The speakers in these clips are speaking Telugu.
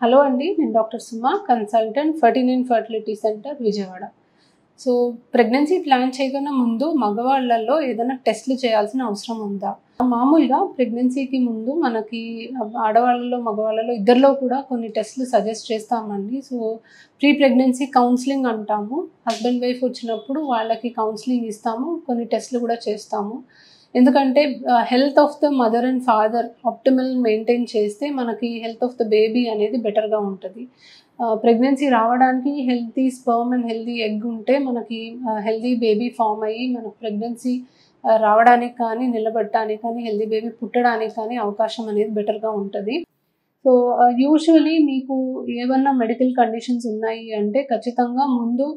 హలో అండి, నేను doctor Suma, consultant 39 fertility centre Vijayawada. So pregnancy plan చేయకన్నా ముందు మగవాళ్ళల్లో ఏదైనా టెస్ట్లు చేయాల్సిన అవసరం ఉందా? మామూలుగా ప్రెగ్నెన్సీకి ముందు మనకి ఆడవాళ్ళలో మగవాళ్ళలో ఇద్దరిలో కూడా కొన్ని టెస్ట్లు సజెస్ట్ చేస్తామండి. సో ప్రీ ప్రెగ్నెన్సీ కౌన్సిలింగ్ అంటాము. హస్బెండ్ వైఫ్ వచ్చినప్పుడు వాళ్ళకి కౌన్సిలింగ్ ఇస్తాము, కొన్ని టెస్ట్లు కూడా చేస్తాము. ఎందుకంటే health of the mother and father optimal maintain చేస్తే మనకి హెల్త్ ఆఫ్ ద బేబీ అనేది బెటర్గా ఉంటుంది. ప్రెగ్నెన్సీ రావడానికి healthy sperm and healthy egg ఉంటే మనకి హెల్తీ బేబీ ఫామ్ అయ్యి మనకు ప్రెగ్నెన్సీ రావడానికి కానీ, నిలబడటానికి కానీ, హెల్తీ బేబీ పుట్టడానికి కానీ అవకాశం అనేది బెటర్గా ఉంటుంది. సో యూజువలీ మీకు ఏమన్నా మెడికల్ కండిషన్స్ ఉన్నాయి అంటే ఖచ్చితంగా ముందు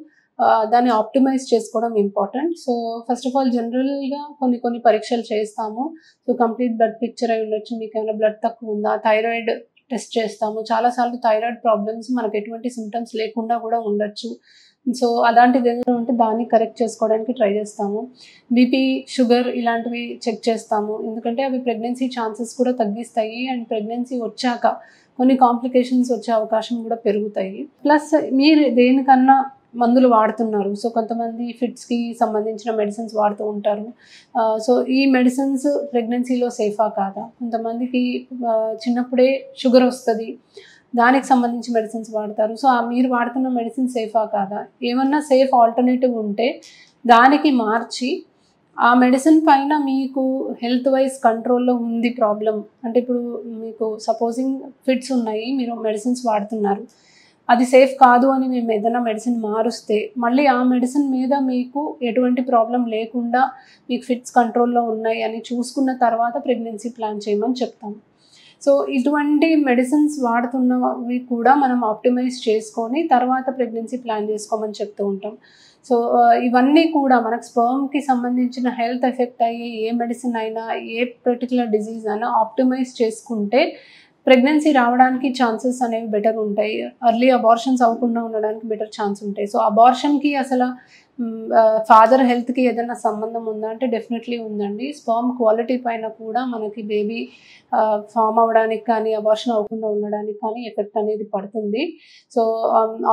దాన్ని ఆప్టిమైజ్ చేసుకోవడం important. So first of all జనరల్గా కొన్ని పరీక్షలు చేస్తాము. సో కంప్లీట్ బ్లడ్ పిక్చర్ అయి ఉండొచ్చు, మీకు ఏమైనా బ్లడ్ తక్కువ ఉందా, థైరాయిడ్ టెస్ట్ చేస్తాము. చాలాసార్లు థైరాయిడ్ ప్రాబ్లమ్స్ మనకు ఎటువంటి సిమ్టమ్స్ లేకుండా కూడా ఉండొచ్చు. సో అలాంటిది ఏదైనా ఉంటే దాన్ని కరెక్ట్ చేసుకోవడానికి ట్రై చేస్తాము. బీపీ, షుగర్ ఇలాంటివి చెక్ చేస్తాము. ఎందుకంటే అవి ప్రెగ్నెన్సీ ఛాన్సెస్ కూడా తగ్గిస్తాయి అండ్ ప్రెగ్నెన్సీ వచ్చాక కొన్ని కాంప్లికేషన్స్ వచ్చే అవకాశం కూడా పెరుగుతాయి. ప్లస్ మీరు దేనికన్నా మందులు వాడుతున్నారు. సో కొంతమంది ఫిట్స్కి సంబంధించిన మెడిసిన్స్ వాడుతూ ఉంటారు. సో ఈ మెడిసిన్స్ ప్రెగ్నెన్సీలో సేఫా కాదా? కొంతమందికి చిన్నప్పుడే షుగర్ వస్తుంది, దానికి సంబంధించి మెడిసిన్స్ వాడతారు. సో మీరు వాడుతున్న మెడిసిన్ సేఫా కాదా? ఏమన్నా సేఫ్ ఆల్టర్నేటివ్ ఉంటే దానికి మార్చి ఆ మెడిసిన్ పైన మీకు హెల్త్ వైజ్ కంట్రోల్లో ఉంది ప్రాబ్లం అంటే, ఇప్పుడు మీకు సపోజింగ్ ఫిట్స్ ఉన్నాయి, మీరు మెడిసిన్స్ వాడుతున్నారు, అది సేఫ్ కాదు అని మేము ఏదైనా మెడిసిన్ మారుస్తే మళ్ళీ ఆ మెడిసిన్ మీద మీకు ఎటువంటి ప్రాబ్లం లేకుండా మీకు ఫిట్స్ కంట్రోల్లో ఉన్నాయి అని చూసుకున్న తర్వాత ప్రెగ్నెన్సీ ప్లాన్ చేయమని చెప్తాము. సో ఇటువంటి మెడిసిన్స్ వాడుతున్నవి కూడా మనం ఆప్టిమైజ్ చేసుకొని తర్వాత ప్రెగ్నెన్సీ ప్లాన్ చేసుకోమని చెప్తూ ఉంటాం. సో ఇవన్నీ కూడా మనకు స్పర్మ్కి సంబంధించిన హెల్త్ ఎఫెక్ట్ అయ్యే ఏ మెడిసిన్ అయినా, ఏ పర్టికులర్ డిజీజ్ అయినా ఆప్టిమైజ్ చేసుకుంటే ప్రెగ్నెన్సీ రావడానికి ఛాన్సెస్ అనేవి బెటర్ ఉంటాయి. అర్లీ అబార్షన్స్ అవ్వకుండా ఉండడానికి బెటర్ ఛాన్స్ ఉంటాయి. సో అబార్షన్కి అసలు ఫాదర్ హెల్త్కి ఏదైనా సంబంధం ఉందా అంటే డెఫినెట్లీ ఉందండి. స్పర్మ్ క్వాలిటీ పైన కూడా మనకి బేబీ ఫామ్ అవ్వడానికి కానీ, అబార్షన్ అవ్వకుండా ఉండడానికి కానీ ఎఫెక్ట్ అనేది పడుతుంది. So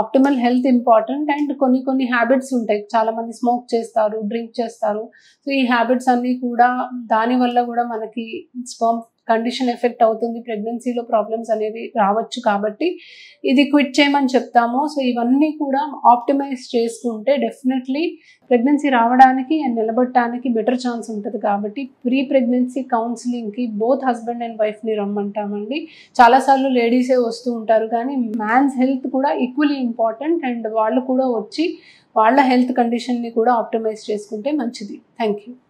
optimal health important and కొన్ని హ్యాబిట్స్ ఉంటాయి. చాలామంది స్మోక్ చేస్తారు, డ్రింక్ చేస్తారు. సో ఈ హ్యాబిట్స్ అన్నీ కూడా దానివల్ల కూడా మనకి స్పర్మ్ కండిషన్ ఎఫెక్ట్ అవుతుంది, ప్రెగ్నెన్సీలో ప్రాబ్లమ్స్ అనేవి రావచ్చు. కాబట్టి ఇది క్విట్ చేయమని చెప్తాము. సో ఇవన్నీ కూడా ఆప్టిమైజ్ చేసుకుంటే డెఫినెట్లీ ప్రెగ్నెన్సీ రావడానికి అండ్ నిలబడటానికి బెటర్ ఛాన్స్ ఉంటుంది. కాబట్టి ప్రీ ప్రెగ్నెన్సీ కౌన్సిలింగ్కి బోత్ హస్బెండ్ అండ్ వైఫ్ని రమ్మంటామండి. చాలాసార్లు లేడీసే వస్తూ ఉంటారు, కానీ మ్యాన్స్ హెల్త్ కూడా ఈక్వల్లీ ఇంపార్టెంట్ అండ్ వాళ్ళు కూడా వచ్చి వాళ్ళ హెల్త్ కండిషన్ని కూడా ఆప్టిమైజ్ చేసుకుంటే మంచిది. Thank you.